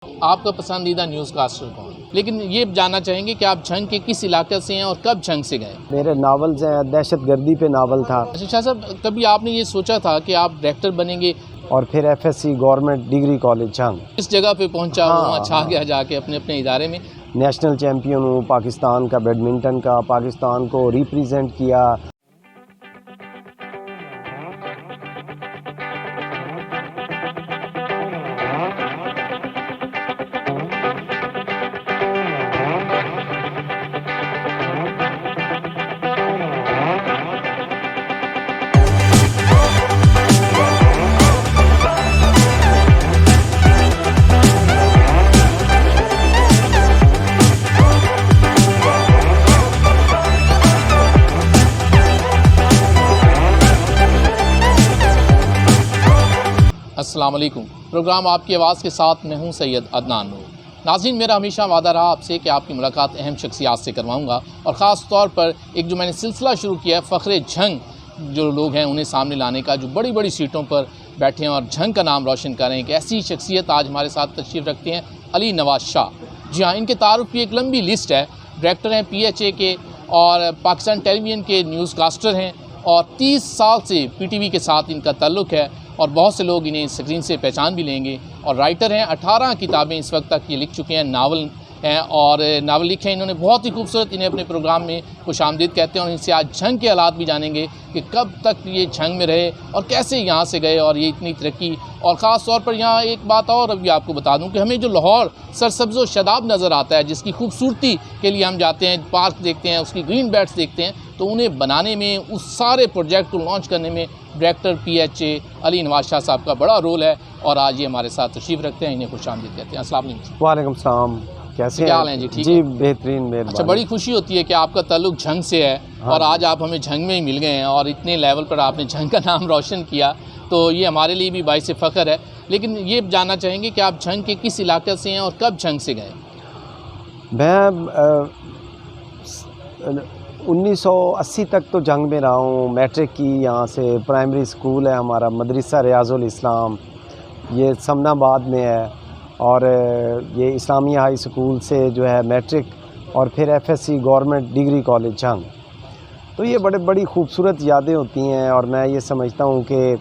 آپ کا پسندیدہ نیوز کاسٹر کون؟ لیکن یہ جاننا چاہیں گے کہ آپ جھنگ کے کس علاقے سے ہیں اور کب جھنگ سے گئے؟ میرے ناولز ہیں، دہشت گردی پہ ناول تھا، اچھا شاہ صاحب، کبھی آپ نے یہ سوچا تھا کہ آپ ڈائریکٹر بنیں گے؟ اور پھر FSC government degree college Jhang, اس جگہ پہ پہنچا وہاں چھا گیا جا کے اپنے ادارے میں؟ نیشنل چیمپئن ہوں پاکستان کا بیڈمنٹن کا، پاکستان کو ریپریزنٹ کیا۔ السلام علیکم، پروگرام آپ کی آواز کے ساتھ میں ہوں سید عدنان نور۔ ناظرین، میرا ہمیشہ وعدہ رہا آپ سے کہ آپ کی ملاقات اہم شخصیات سے کرواؤں گا، اور خاص طور پر ایک جو میں نے سلسلہ شروع کیا ہے فخر جھنگ جو لوگ ہیں انہیں سامنے لانے کا، جو بڑی بڑی سیٹوں پر بیٹھے ہیں اور جھنگ کا نام روشن کر رہے ہیں، کہ ایسی شخصیت آج ہمارے ساتھ تشریف رکھتے ہیں علی نواز شاہ۔ جی ہاں، ان کے تعارف کی ایک لمبی لسٹ ہے۔ ڈائریکٹر ہیں PHA کے اور پاکستان ٹیلی ویژن کے نیوز کاسٹر ہیں، اور 30 سال سے PTV کے ساتھ ان کا تعلق ہے، اور بہت سے لوگ انہیں اسکرین سے پہچان بھی لیں گے۔ اور رائٹر ہیں، 18 کتابیں اس وقت تک یہ لکھ چکے ہیں، ناول ہیں، اور ناول لکھے ہیں انہوں نے بہت ہی خوبصورت۔ انہیں اپنے پروگرام میں خوش آمدید کہتے ہیں، اور ان سے آج جھنگ کے حالات بھی جانیں گے کہ کب تک یہ جھنگ میں رہے اور کیسے یہاں سے گئے اور یہ اتنی ترقی۔ اور خاص طور پر یہاں ایک بات اور ابھی آپ کو بتا دوں کہ ہمیں جو لاہور سرسبز و شاداب نظر آتا ہے، جس کی خوبصورتی کے لیے ہم جاتے ہیں، پارک دیکھتے ہیں، اس کی گرین بیلٹس دیکھتے ہیں، تو انہیں بنانے میں، اس سارے پروجیکٹ کو لانچ کرنے میں ڈائریکٹر PHA علی نواز شاہ صاحب کا بڑا رول ہے، اور آج یہ ہمارے ساتھ تشریف رکھتے ہیں۔ انہیں خوش آمدید کہتے ہیں۔ السلام علیکم۔ وعلیکم السلام، کیسے کیا حال ہیں جی؟ ٹھیک جی ہے بہترین، مہربانی۔ اچھا، بڑی خوشی ہوتی ہے کہ آپ کا تعلق جھنگ سے ہے، اور آج آپ ہمیں جھنگ میں ہی مل گئے ہیں، اور اتنے لیول پر آپ نے جھنگ کا نام روشن کیا، تو یہ ہمارے لیے بھی باعث فخر ہے۔ لیکن یہ جاننا چاہیں گے کہ آپ جھنگ کے کس علاقے سے ہیں اور کب جھنگ سے گئے؟ میں 1980 تک تو جنگ میں رہا ہوں، میٹرک کی یہاں سے، پرائمری اسکول ہے ہمارا مدرسہ ریاض الاسلام، یہ سمن آباد میں ہے، اور یہ اسلامیہ ہائی اسکول سے جو ہے میٹرک، اور پھر FSC گورنمنٹ ڈگری کالج جنگ۔ تو یہ بڑی خوبصورت یادیں ہوتی ہیں، اور میں یہ سمجھتا ہوں کہ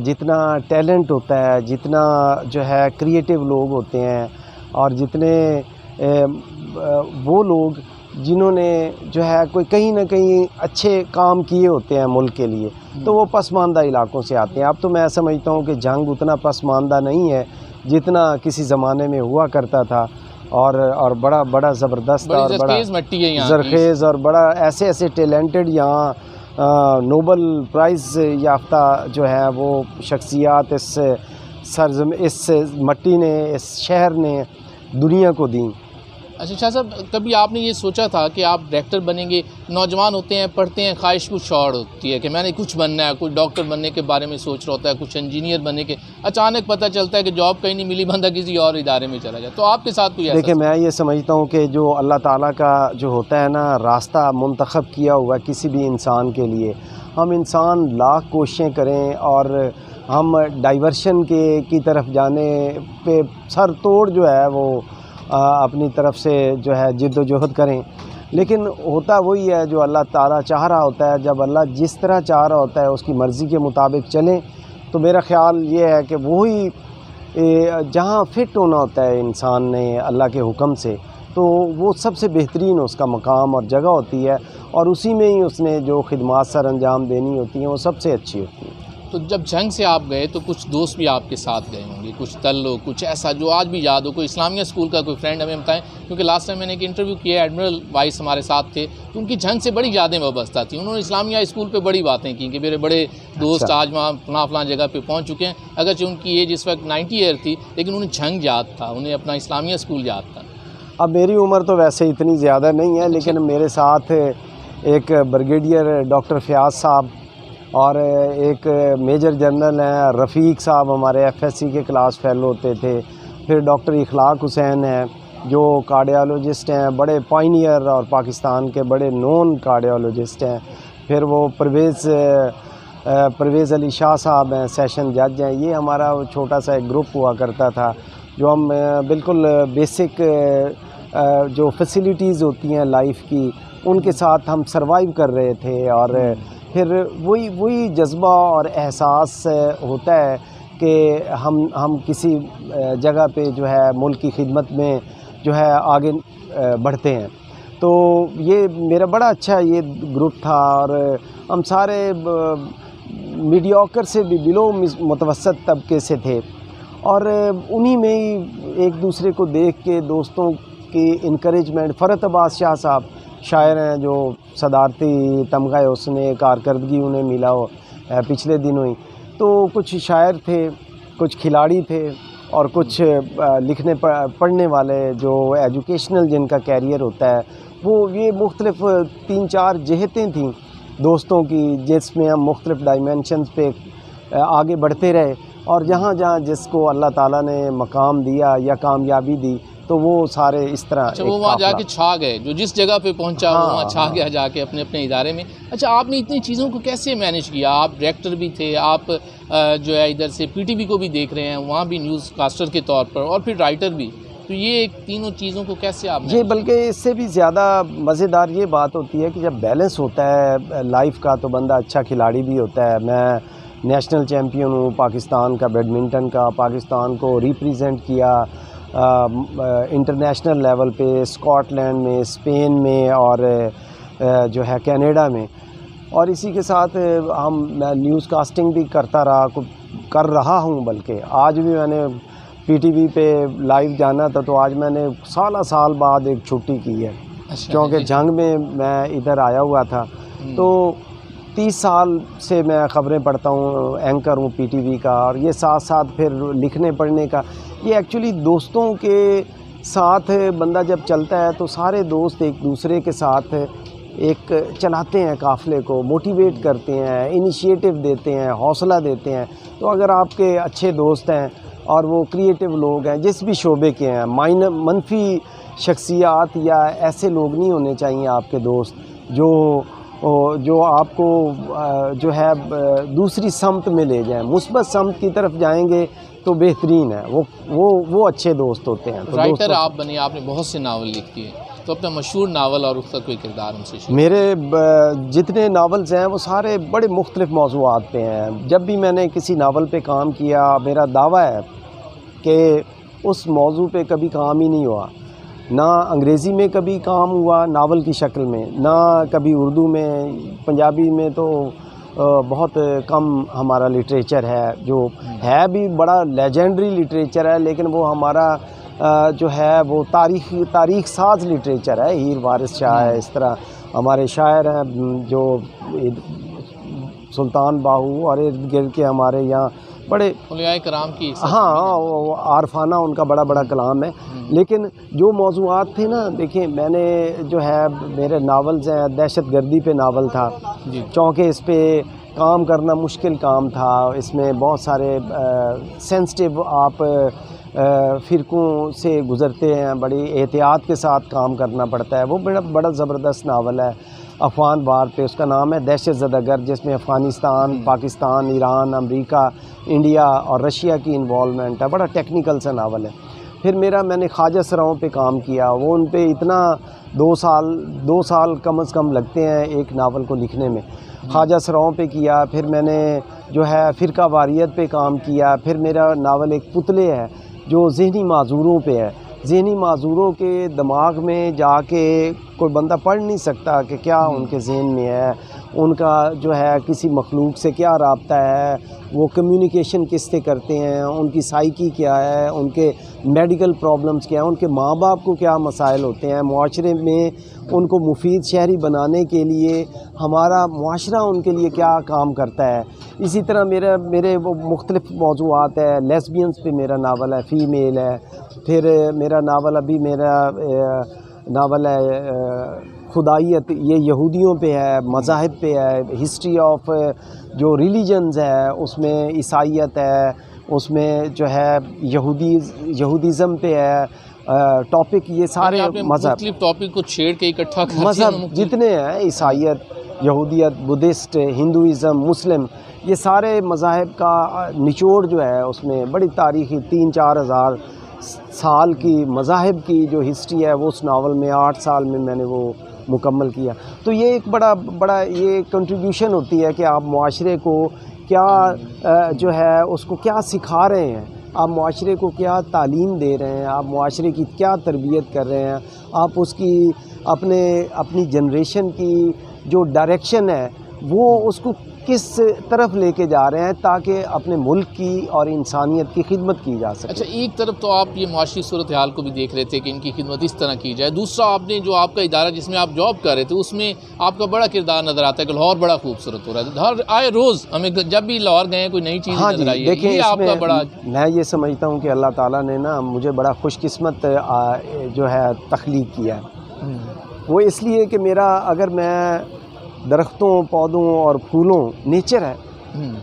جتنا ٹیلنٹ ہوتا ہے، جتنا جو ہے کریٹیو لوگ ہوتے ہیں، اور جتنے وہ لوگ جنہوں نے جو ہے کوئی کہیں نہ کہیں اچھے کام کیے ہوتے ہیں ملک کے لیے، تو وہ پسماندہ علاقوں سے آتے ہیں۔ اب تو میں سمجھتا ہوں کہ جنگ اتنا پسماندہ نہیں ہے جتنا کسی زمانے میں ہوا کرتا تھا، اور بڑا زبردست اور بڑا زرخیز، اور بڑا ایسے ٹیلنٹڈ یہاں نوبل پرائز یافتہ جو ہے وہ شخصیات اس مٹی نے، اس شہر نے دنیا کو دیں۔ اچھا شاہ صاحب، کبھی آپ نے یہ سوچا تھا کہ آپ ڈائریکٹر بنیں گے؟ نوجوان ہوتے ہیں، پڑھتے ہیں، خواہش کچھ اور ہوتی ہے کہ میں نے کچھ بننا ہے، کوئی ڈاکٹر بننے کے بارے میں سوچ رہا ہوتا ہے، کچھ انجینئر بننے کے، اچانک پتہ چلتا ہے کہ جاب کہیں نہیں ملی، بندہ کسی اور ادارے میں چلا جائے، تو آپ کے ساتھ کوئی ایسا؟ دیکھیں، میں یہ سمجھتا ہوں کہ جو اللہ تعالیٰ کا جو ہوتا ہے نا راستہ منتخب کیا ہوا کسی بھی انسان کے لیے، ہم انسان لاکھ کوششیں کریں اور ہم ڈائیورشن کی طرف جانے پہ سر توڑ جو ہے وہ اپنی طرف سے جو ہے جد و جہد کریں، لیکن ہوتا وہی ہے جو اللہ تعالیٰ چاہ رہا ہوتا ہے۔ جب اللہ جس طرح چاہ رہا ہوتا ہے اس کی مرضی کے مطابق چلیں، تو میرا خیال یہ ہے کہ وہی جہاں فٹ ہونا ہوتا ہے انسان نے اللہ کے حکم سے، تو وہ سب سے بہترین اس کا مقام اور جگہ ہوتی ہے، اور اسی میں ہی اس نے جو خدمات سر انجام دینی ہوتی ہیں وہ سب سے اچھی ہوتی ہیں۔ تو جب جنگ سے آپ گئے تو کچھ دوست بھی آپ کے ساتھ گئے ہوں گے، کچھ تعلق، کچھ ایسا جو آج بھی یاد ہو، کوئی اسلامیہ اسکول کا کوئی فرینڈ ہمیں بتائیں، کیونکہ لاسٹ ٹائم میں نے ایک انٹرویو کیا، ایڈمرل وائس ہمارے ساتھ تھے، تو ان کی جنگ سے بڑی یادیں وابستہ تھیں، انہوں نے اسلامیہ اسکول پہ بڑی باتیں کی کہ میرے بڑے دوست آج وہاں فلاں جگہ پہ پہنچ چکے ہیں، اگرچہ ان کی ایج اس وقت 90 ایئر تھی، لیکن انہیں جنگ یاد تھا، انہیں اپنا اسلامیہ اسکول یاد تھا۔ اب میری عمر تو ویسے اتنی زیادہ نہیں ہے، لیکن میرے ساتھ ایک بریگیڈیئر ڈاکٹر فیاض صاحب اور ایک میجر جنرل ہیں رفیق صاحب، ہمارے FSC کے کلاس فیلو ہوتے تھے، پھر ڈاکٹر اخلاق حسین ہیں جو کارڈیالوجسٹ ہیں، بڑے پائنیئر اور پاکستان کے بڑے نون کارڈیالوجسٹ ہیں، پھر وہ پرویز علی شاہ صاحب ہیں، سیشن جج ہیں۔ یہ ہمارا چھوٹا سا ایک گروپ ہوا کرتا تھا، جو ہم بالکل بیسک جو فیسیلیٹیز ہوتی ہیں لائف کی ان کے ساتھ ہم سروائیو کر رہے تھے، اور پھر وہی جذبہ اور احساس ہوتا ہے کہ ہم کسی جگہ پہ جو ہے ملک کی خدمت میں جو ہے آگے بڑھتے ہیں. تو یہ میرا بڑا اچھا یہ گروپ تھا، اور ہم سارے میڈیوکر سے بھی بلو متوسط طبقے سے تھے، اور انہی میں ہی ایک دوسرے کو دیکھ کے دوستوں کی انکریجمنٹ. فرحت عباس شاہ صاحب شاعر ہیں جو صدارتی تمغہ اس نے کارکردگی انہیں ملا ہو پچھلے دنوں ہی. تو کچھ شاعر تھے، کچھ کھلاڑی تھے، اور کچھ لکھنے پڑھنے والے جو ایجوکیشنل جن کا کیریئر ہوتا ہے. وہ یہ مختلف 3-4 جہتیں تھیں دوستوں کی، جس میں ہم مختلف ڈائمینشنز پہ آگے بڑھتے رہے، اور جہاں جہاں جس کو اللہ تعالیٰ نے مقام دیا یا کامیابی دی تو وہ سارے اس طرح. اچھا، وہ وہاں جا کے چھا گئے، جو جس جگہ پہ پہنچا وہ وہاں چھا گیا جا کے اپنے اپنے ادارے میں. اچھا، آپ نے اتنی چیزوں کو کیسے مینیج کیا؟ آپ ڈائریکٹر بھی تھے، آپ جو ہے ادھر سے پی ٹی وی کو بھی دیکھ رہے ہیں، وہاں بھی نیوز کاسٹر کے طور پر، اور پھر رائٹر بھی. تو یہ تینوں چیزوں کو کیسے آپ یہ بلکہ اس سے بھی زیادہ مزیدار یہ بات ہوتی ہے کہ جب بیلنس ہوتا ہے لائف کا تو بندہ اچھا کھلاڑی بھی ہوتا ہے. میں نیشنل چیمپئن ہوں پاکستان کا بیڈمنٹن کا، پاکستان کو ریپریزنٹ کیا انٹرنیشنل لیول پہ، اسکاٹ لینڈ میں، اسپین میں، اور جو ہے کینیڈا میں. اور اسی کے ساتھ میں نیوز کاسٹنگ بھی کر رہا ہوں. بلکہ آج بھی میں نے پی ٹی وی پہ لائیو جانا تھا، تو آج میں نے سال بعد ایک چھٹی کی ہے، کیونکہ جنگ میں میں ادھر آیا ہوا تھا. تو 30 سال سے میں خبریں پڑھتا ہوں، اینکر ہوں پی ٹی وی کا، اور یہ ساتھ ساتھ پھر لکھنے پڑھنے کا. یہ ایکچولی دوستوں کے ساتھ بندہ جب چلتا ہے تو سارے دوست ایک دوسرے کے ساتھ ایک چلاتے ہیں قافلے کو، موٹیویٹ کرتے ہیں، انیشیٹو دیتے ہیں، حوصلہ دیتے ہیں. تو اگر آپ کے اچھے دوست ہیں اور وہ کریٹیو لوگ ہیں جس بھی شعبے کے ہیں، منفی شخصیات یا ایسے لوگ نہیں ہونے چاہیے آپ کے دوست جو آپ کو جو ہے دوسری سمت میں لے جائیں. مثبت سمت کی طرف جائیں گے تو بہترین ہے، وہ اچھے دوست ہوتے ہیں. رائٹر آپ بنے، آپ نے بہت سے ناول لکھ دیے، تو اپنا مشہور ناول اور اس کا کوئی کردار ہم سے شیئر. میرے جتنے ناولز ہیں وہ سارے بڑے مختلف موضوعات پہ ہیں. جب بھی میں نے کسی ناول پہ کام کیا، میرا دعویٰ ہے کہ اس موضوع پہ کبھی کام ہی نہیں ہوا. نہ انگریزی میں کبھی کام ہوا ناول کی شکل میں، نہ کبھی اردو میں. پنجابی میں تو بہت کم ہمارا لٹریچر ہے، جو ہے بھی بڑا لیجنڈری لٹریچر ہے، لیکن وہ ہمارا جو ہے وہ تاریخ ساز لٹریچر ہے. ہیر وارث شاہ ہے، اس طرح ہمارے شاعر ہیں جو سلطان باہو اور ارد گرد کے ہمارے یہاں بڑے اولیاء کرام کی. ہاں، عارفانہ ان کا بڑا کلام ہے. لیکن جو موضوعات تھے نا، دیکھیں میں نے جو ہے میرے ناولز ہیں، دہشت گردی پہ ناول تھا، چونکہ اس پہ کام کرنا مشکل کام تھا. اس میں بہت سارے سینسٹیو آپ فرقوں سے گزرتے ہیں، بڑی احتیاط کے ساتھ کام کرنا پڑتا ہے. وہ بڑا زبردست ناول ہے افغان وار پہ، اس کا نام ہے دہشت زدہ گرد، جس میں افغانستان، پاکستان، ایران، امریکا، انڈیا اور رشیا کی انوالومنٹ ہے. بڑا ٹیکنیکل سا ناول ہے. پھر میں نے خواجہ سراؤں پہ کام کیا. وہ ان پہ اتنا 2 سال کم از کم لگتے ہیں ایک ناول کو لکھنے میں. خواجہ سراؤں پہ کیا. پھر میں نے جو ہے فرقہ واریت پہ کام کیا. پھر میرا ناول ایک پتلے ہے جو ذہنی معذوروں پہ ہے. ذہنی معذوروں کے دماغ میں جا کے کوئی بندہ پڑھ نہیں سکتا کہ کیا ان کے ذہن میں ہے، ان کا جو ہے کسی مخلوق سے کیا رابطہ ہے، وہ کمیونیکیشن کس سے کرتے ہیں، ان کی سائیکی کیا ہے، ان کے میڈیکل پرابلمز کیا ہیں، ان کے ماں باپ کو کیا مسائل ہوتے ہیں، معاشرے میں ان کو مفید شہری بنانے کے لیے ہمارا معاشرہ ان کے لیے کیا کام کرتا ہے. اسی طرح میرے وہ مختلف موضوعات ہے. لیسبینز پہ میرا ناول ہے، فیمیل ہے. پھر میرا ناول ہے خدائیت، یہ یہودیوں پہ ہے، مذاہب پہ ہے. ہسٹری آف جو ریلیجنز ہے اس میں عیسائیت ہے، اس میں جو ہے یہودیزم پہ ہے ٹاپک. یہ سارے مختلف ٹاپک کو چھیڑ کے اکٹھا کر مذہب جتنے ہیں، عیسائیت، یہودیت، بدھسٹ، ہندوازم، مسلم، یہ سارے مذاہب کا نچوڑ جو ہے اس میں بڑی تاریخی 3-4 ہزار سال کی مذاہب کی جو ہسٹری ہے وہ اس ناول میں 8 سال میں نے وہ مکمل کیا. تو یہ ایک بڑا یہ کنٹریبیوشن ہوتی ہے کہ آپ معاشرے کو کیا جو ہے اس کو کیا سکھا رہے ہیں, آپ معاشرے کو کیا تعلیم دے رہے ہیں, آپ معاشرے کی کیا تربیت کر رہے ہیں, آپ اس کی اپنی جنریشن کی جو ڈائریکشن ہے وہ اس کو کس طرف لے کے جا رہے ہیں تاکہ اپنے ملک کی اور انسانیت کی خدمت کی جا سکے. اچھا, ایک طرف تو آپ یہ معاشی صورتحال کو بھی دیکھ رہے تھے کہ ان کی خدمت اس طرح کی جائے, دوسرا آپ نے جو آپ کا ادارہ جس میں آپ جاب کر رہے تھے اس میں آپ کا بڑا کردار نظر آتا ہے کہ لاہور بڑا خوبصورت ہو رہا ہے, ہر آئے روز ہمیں جب بھی لاہور گئے ہیں کوئی نئی چیز نظر آئی ہے. دیکھیں یہ آپ کا بڑا, میں یہ سمجھتا ہوں کہ اللہ تعالیٰ نے نا مجھے بڑا خوش قسمت جو ہے تخلیق کیا ہے. وہ اس لیے کہ میرا اگر میں درختوں پودوں اور پھولوں نیچر ہے,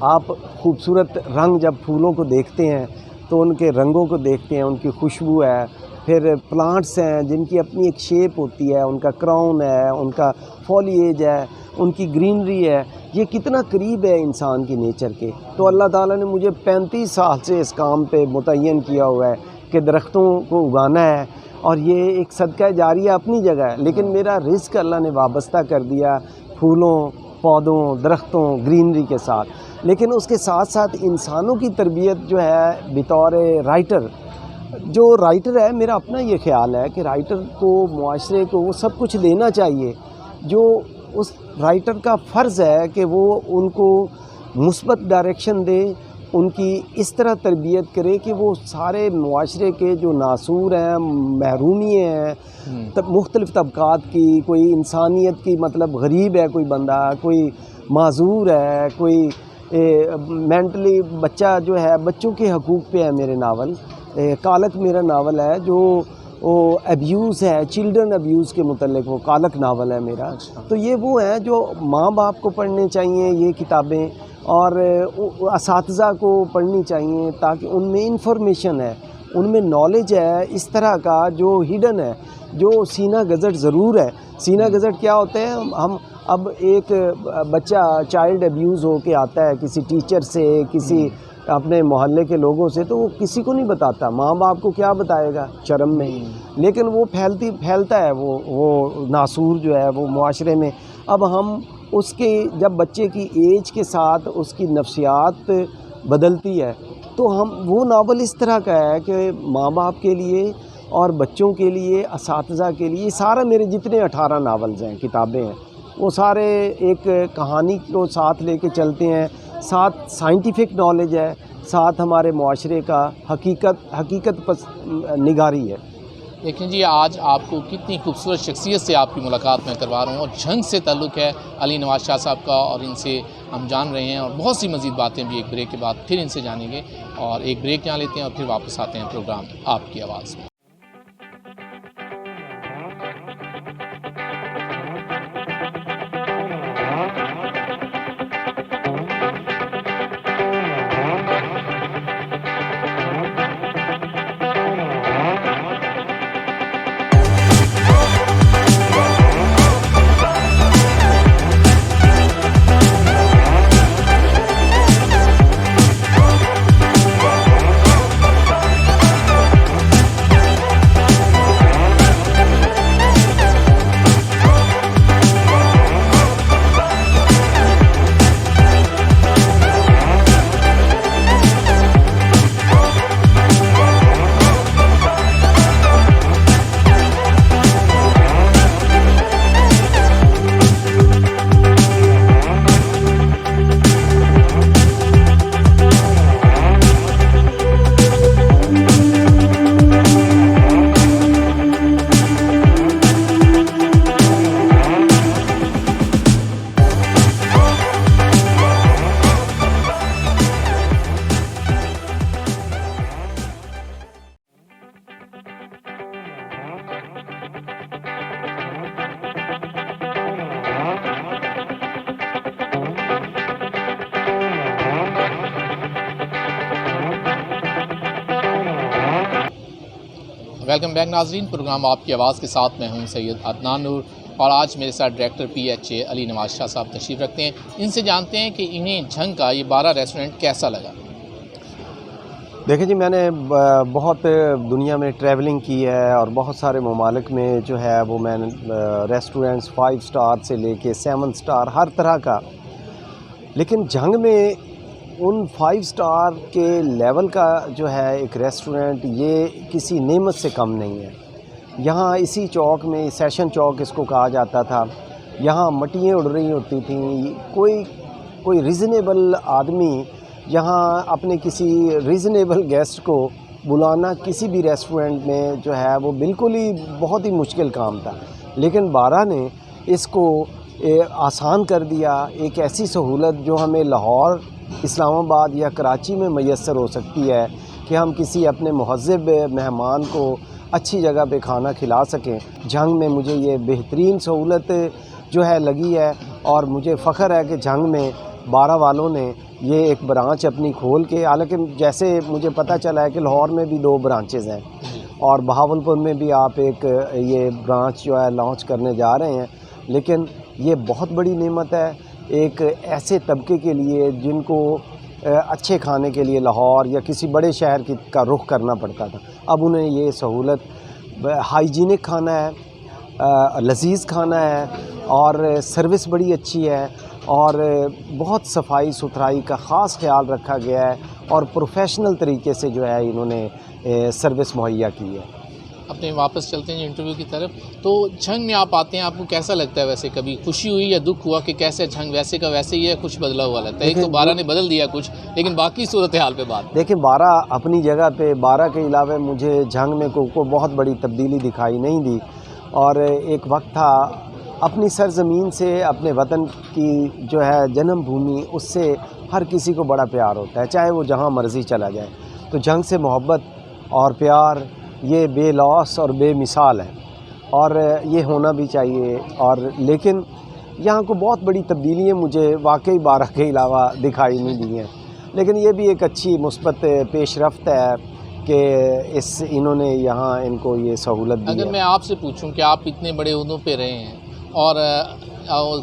آپ خوبصورت رنگ جب پھولوں کو دیکھتے ہیں تو ان کے رنگوں کو دیکھتے ہیں, ان کی خوشبو ہے, پھر پلانٹس ہیں جن کی اپنی ایک شیپ ہوتی ہے, ان کا کراؤن ہے, ان کا فولیج ہے, ان کی گرینری ہے, یہ کتنا قریب ہے انسان کی نیچر کے. تو اللہ تعالیٰ نے مجھے 35 سال سے اس کام پہ متعین کیا ہوا ہے کہ درختوں کو اگانا ہے, اور یہ ایک صدقہ جاریہ اپنی جگہ ہے, لیکن میرا رزق اللہ نے وابستہ کر دیا پھولوں پودوں درختوں گرینری کے ساتھ. لیکن اس کے ساتھ ساتھ انسانوں کی تربیت جو ہے بطور رائٹر, جو رائٹر ہے میرا اپنا یہ خیال ہے کہ رائٹر کو معاشرے کو وہ سب کچھ دینا چاہیے جو اس رائٹر کا فرض ہے کہ وہ ان کو مثبت ڈائریکشن دے, ان کی اس طرح تربیت کرے کہ وہ سارے معاشرے کے جو ناصور ہیں, محرومی ہیں, مختلف طبقات کی, کوئی انسانیت کی مطلب غریب ہے کوئی بندہ, کوئی معذور ہے, کوئی مینٹلی بچہ جو ہے, بچوں کے حقوق پہ ہے میرے ناول. کالک میرا ناول ہے جو ابیوز ہے, چلڈرن ابیوز کے متعلق وہ کالک ناول ہے میرا. تو یہ وہ ہیں جو ماں باپ کو پڑھنے چاہیے یہ کتابیں, اور اساتذہ کو پڑھنی چاہیے تاکہ ان میں انفارمیشن ہے, ان میں نالج ہے اس طرح کا جو ہڈن ہے, جو سینہ گزٹ ضرور ہے. سینہ گزٹ کیا ہوتے ہیں, ہم اب ایک بچہ چائلڈ ابیوز ہو کے آتا ہے کسی ٹیچر سے, کسی اپنے محلے کے لوگوں سے, تو وہ کسی کو نہیں بتاتا, ماں باپ کو کیا بتائے گا شرم میں, لیکن وہ پھیلتا ہے وہ ناصور جو ہے وہ معاشرے میں. اب ہم اس کے جب بچے کی ایج کے ساتھ اس کی نفسیات بدلتی ہے تو ہم وہ ناول اس طرح کا ہے کہ ماں باپ کے لیے اور بچوں کے لیے, اساتذہ کے لیے, سارا میرے جتنے 18 ناولز ہیں, کتابیں ہیں, وہ سارے ایک کہانی کو ساتھ لے کے چلتے ہیں, ساتھ سائنٹیفک نالج ہے, ساتھ ہمارے معاشرے کا حقیقت نگاری ہے. دیکھیں جی, آج آپ کو کتنی خوبصورت شخصیت سے آپ کی ملاقات میں کروا رہا ہوں, اور جھنگ سے تعلق ہے علی نواز شاہ صاحب کا, اور ان سے ہم جان رہے ہیں, اور بہت سی مزید باتیں بھی ایک بریک کے بعد پھر ان سے جانیں گے. اور ایک بریک یہاں لیتے ہیں اور پھر واپس آتے ہیں پروگرام آپ کی آواز میں. ویلکم بیک ناظرین, پروگرام آپ کی آواز کے ساتھ میں ہوں سید عدنان نور, اور آج میرے ساتھ ڈائریکٹر PHA علی نواز شاہ صاحب تشریف رکھتے ہیں. ان سے جانتے ہیں کہ انہیں جھنگ کا یہ 12 ریسٹورنٹ کیسا لگا. دیکھیں جی، میں نے بہت دنیا میں ٹریولنگ کی ہے اور بہت سارے ممالک میں جو ہے وہ میں نے ریسٹورینٹس 5 سٹار سے لے کے 7 سٹار ہر طرح کا، لیکن جنگ میں ان 5 سٹار کے لیول کا جو ہے ایک ریسٹورنٹ یہ کسی نعمت سے کم نہیں ہے۔ یہاں اسی چوک میں، سیشن چوک اس کو کہا جاتا تھا، یہاں مٹیاں اڑ رہی ہوتی تھیں، کوئی ریزنیبل آدمی یہاں اپنے کسی ریزنیبل گیسٹ کو بلانا کسی بھی ریسٹورنٹ میں جو ہے وہ بالکل ہی بہت ہی مشکل کام تھا، لیکن بارہ نے اس کو آسان کر دیا۔ ایک ایسی سہولت جو ہمیں لاہور، اسلام آباد یا کراچی میں میسر ہو سکتی ہے کہ ہم کسی اپنے مہذب مہمان کو اچھی جگہ پہ کھانا کھلا سکیں، جنگ میں مجھے یہ بہترین سہولت جو ہے لگی ہے، اور مجھے فخر ہے کہ جنگ میں بارہ والوں نے یہ ایک برانچ اپنی کھول کے، حالانکہ جیسے مجھے پتہ چلا ہے کہ لاہور میں بھی 2 برانچز ہیں اور بہاولپور میں بھی آپ ایک یہ برانچ جو ہے لانچ کرنے جا رہے ہیں، لیکن یہ بہت بڑی نعمت ہے ایک ایسے طبقے کے لیے جن کو اچھے کھانے کے لیے لاہور یا کسی بڑے شہر کا رخ کرنا پڑتا تھا۔ اب انہیں یہ سہولت، ہائیجینک کھانا ہے، لذیذ کھانا ہے، اور سروس بڑی اچھی ہے، اور بہت صفائی ستھرائی کا خاص خیال رکھا گیا ہے، اور پروفیشنل طریقے سے جو ہے انہوں نے سروس مہیا کی ہے۔ اپنے واپس چلتے ہیں انٹرویو کی طرف۔ تو جنگ میں آپ آتے ہیں، آپ کو کیسا لگتا ہے؟ ویسے کبھی خوشی ہوئی یا دکھ ہوا کہ کیسے جنگ ویسے کا ویسے ہی ہے، کچھ بدلا ہوا لگتا ہے؟ ایک تو بارہ نے بدل دیا کچھ، لیکن باقی صورتحال پہ بات دیکھیں، بارہ اپنی جگہ پہ، بارہ کے علاوہ مجھے جنگ میں کوئی بہت بڑی تبدیلی دکھائی نہیں دی، اور ایک وقت تھا اپنی سرزمین سے، اپنے وطن کی جو ہے جنم بھومی، اس سے ہر کسی کو بڑا پیار ہوتا ہے، چاہے وہ جہاں مرضی چلا جائے۔ تو جنگ سے محبت اور پیار یہ بے لوث اور بے مثال ہے، اور یہ ہونا بھی چاہیے۔ اور لیکن یہاں کو بہت بڑی تبدیلیاں مجھے واقعی بارہ کے علاوہ دکھائی نہیں دی ہیں، لیکن یہ بھی ایک اچھی مثبت پیش رفت ہے کہ انہوں نے یہاں ان کو یہ سہولت دی ہے۔ اگر میں آپ سے پوچھوں کہ آپ اتنے بڑے عہدوں پہ رہے ہیں اور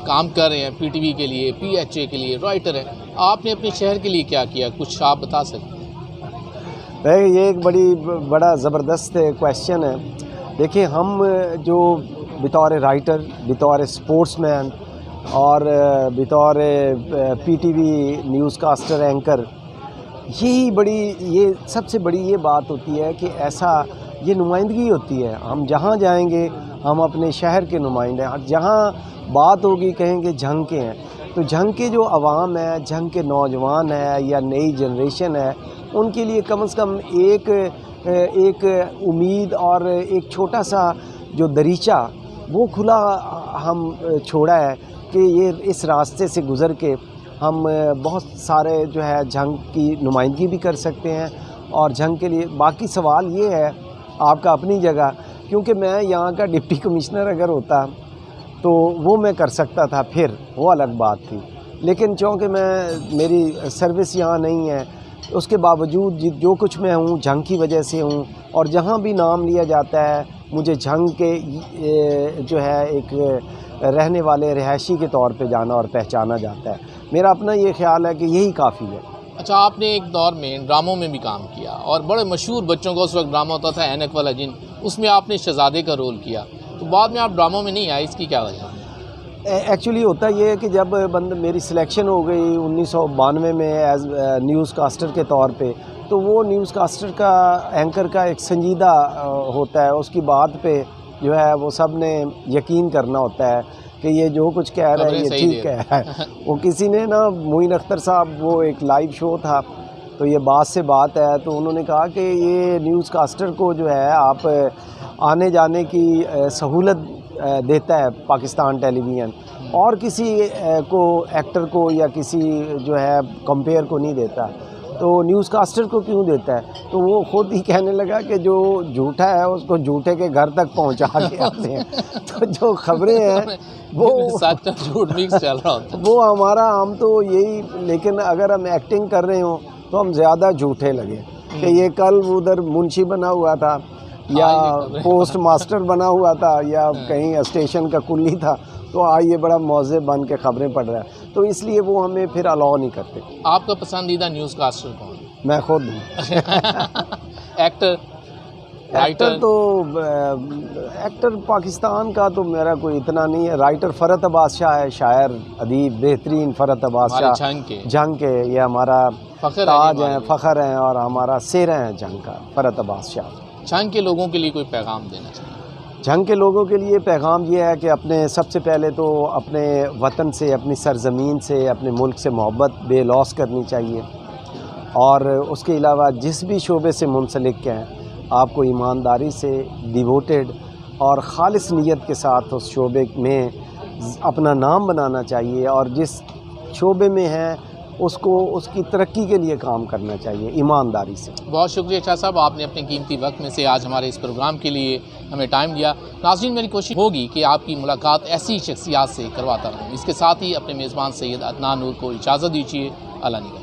کام کر رہے ہیں پی ٹی وی کے لیے، پی ایچ اے کے لیے، رائٹر ہیں، آپ نے اپنے شہر کے لیے کیا کیا؟ کچھ آپ بتا سکتے ہیں؟ یہ ایک بڑا زبردست کویشچن ہے۔ دیکھیں، ہم جو بطور رائٹر، بطور سپورٹس مین اور بطور P T V news caster anchor, یہ سب سے بڑی یہ بات ہوتی ہے کہ ایسا یہ نمائندگی ہوتی ہے۔ ہم جہاں جائیں گے ہم اپنے شہر کے نمائندے ہیں، جہاں بات ہوگی کہیں گے جنگ کے ہیں، تو جنگ کے جو عوام ہے، جنگ کے نوجوان ہے یا نئی جنریشن ہے، ان کے لیے کم از کم ایک امید اور ایک چھوٹا سا جو دریچہ وہ کھلا ہم چھوڑا ہے کہ یہ اس راستے سے گزر کے ہم بہت سارے جو ہے جنگ کی نمائندگی بھی کر سکتے ہیں، اور جنگ کے لیے باقی سوال یہ ہے آپ کا اپنی جگہ، کیونکہ میں یہاں کا ڈپٹی کمشنر اگر ہوتا تو وہ میں کر سکتا تھا، پھر وہ الگ بات تھی، لیکن چونکہ میری سروس یہاں نہیں ہے، اس کے باوجود جو کچھ میں ہوں جنگ کی وجہ سے ہوں، اور جہاں بھی نام لیا جاتا ہے مجھے جنگ کے جو ہے ایک رہنے والے رہائشی کے طور پہ جانا اور پہچانا جاتا ہے۔ میرا اپنا یہ خیال ہے کہ یہی کافی ہے۔ اچھا، آپ نے ایک دور میں ڈراموں میں بھی کام کیا، اور بڑے مشہور بچوں کا اس وقت ڈرامہ ہوتا تھا اینک والا جن، اس میں آپ نے شہزادے کا رول کیا، تو بعد میں آپ ڈراموں میں نہیں آئے، اس کی کیا وجہ ہے؟ ایکچولی ہوتا یہ ہے کہ جب میری سلیکشن ہو گئی 1992 میں ایز نیوز کاسٹر کے طور پہ، تو وہ نیوز کاسٹر کا اینکر کا ایک سنجیدہ ہوتا ہے، اس کی بات پہ جو ہے وہ سب نے یقین کرنا ہوتا ہے کہ یہ جو کچھ کہہ رہا ہے یہ ٹھیک ہے۔ وہ کسی نے نا، معین اختر صاحب، وہ ایک لائیو شو تھا، تو یہ بات سے بات ہے، تو انہوں نے کہا کہ یہ نیوز کاسٹر کو جو ہے آپ آنے جانے کی سہولت دیتا ہے پاکستان ٹیلی ویژن، اور کسی کو ایکٹر کو یا کسی جو ہے کمپیئر کو نہیں دیتا، تو نیوز کاسٹر کو کیوں دیتا ہے؟ تو وہ خود ہی کہنے لگا کہ جو جھوٹا ہے اس کو جھوٹے کے گھر تک پہنچا کے آتے ہیں، تو جو خبریں ہیں وہ سچ جھوٹ مکس چل رہا ہوتا ہے، وہ ہمارا، ہم تو یہی، لیکن اگر ہم ایکٹنگ کر رہے ہوں تو ہم زیادہ جھوٹے لگے کہ یہ کل ادھر منشی بنا ہوا تھا یا پوسٹ ماسٹر بنا ہوا تھا یا کہیں اسٹیشن کا کلی تھا، تو یہ بڑا موضوع بن کے خبریں پڑھ رہا ہے، تو اس لیے وہ ہمیں پھر الاؤ نہیں کرتے۔ آپ کا پسندیدہ نیوز کاسٹر کون ہے؟ میں خود ہوں۔ ایکٹر، ایکٹر تو ایکٹر پاکستان کا تو میرا کوئی اتنا نہیں ہے۔ رائٹر فرحت عباس شاہ ہے، شاعر ادیب بہترین فرحت عباس ہمارے شاہ جنگ کے یہ ہمارا فخر تاج ہیں، فخر ہیں، اور ہمارا سہرا ہیں جنگ کا، فرحت عباس شاہ۔ جنگ کے لوگوں کے لیے کوئی پیغام دینا چاہیے؟ جنگ کے لوگوں کے لیے پیغام یہ ہے کہ اپنے سب سے پہلے تو اپنے وطن سے، اپنی سرزمین سے، اپنے ملک سے محبت بے لوث کرنی چاہیے، اور اس کے علاوہ جس بھی شعبے سے منسلک ہیں آپ کو ایمانداری سے، ڈیووٹیڈ اور خالص نیت کے ساتھ اس شعبے میں اپنا نام بنانا چاہیے، اور جس شعبے میں ہیں اس کو اس کی ترقی کے لیے کام کرنا چاہیے ایمانداری سے۔ بہت شکریہ شاہ صاحب، آپ نے اپنے قیمتی وقت میں سے آج ہمارے اس پروگرام کے لیے ہمیں ٹائم دیا۔ ناظرین، میری کوشش ہوگی کہ آپ کی ملاقات ایسی شخصیات سے کرواتا رہوں۔ اس کے ساتھ ہی اپنے میزبان سید عدنان نور کو اجازت دیجیے۔ اللہ نگہبان۔